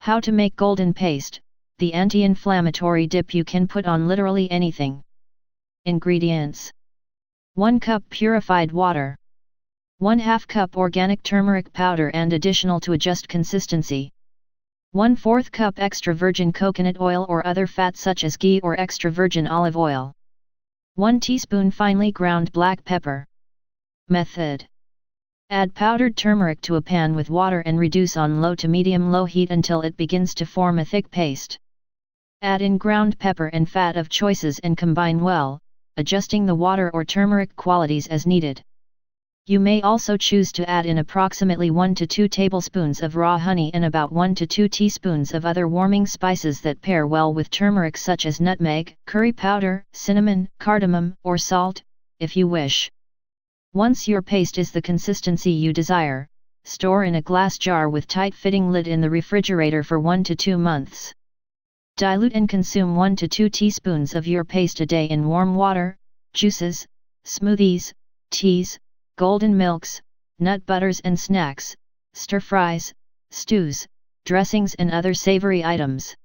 How to make golden paste, the anti-inflammatory dip you can put on literally anything. Ingredients: 1 cup purified water, 1/2 cup organic turmeric powder and additional to adjust consistency, 1/4 cup extra virgin coconut oil or other fat such as ghee or extra virgin olive oil, 1 teaspoon finely ground black pepper. Method: add powdered turmeric to a pan with water and reduce on low to medium-low heat until it begins to form a thick paste. Add in ground pepper and fat of choices and combine well, adjusting the water or turmeric qualities as needed. You may also choose to add in approximately 1 to 2 tablespoons of raw honey and about 1 to 2 teaspoons of other warming spices that pair well with turmeric such as nutmeg, curry powder, cinnamon, cardamom, or salt, if you wish. Once your paste is the consistency you desire, store in a glass jar with tight-fitting lid in the refrigerator for 1 to 2 months. Dilute and consume 1 to 2 teaspoons of your paste a day in warm water, juices, smoothies, teas, golden milks, nut butters and snacks, stir-fries, stews, dressings and other savory items.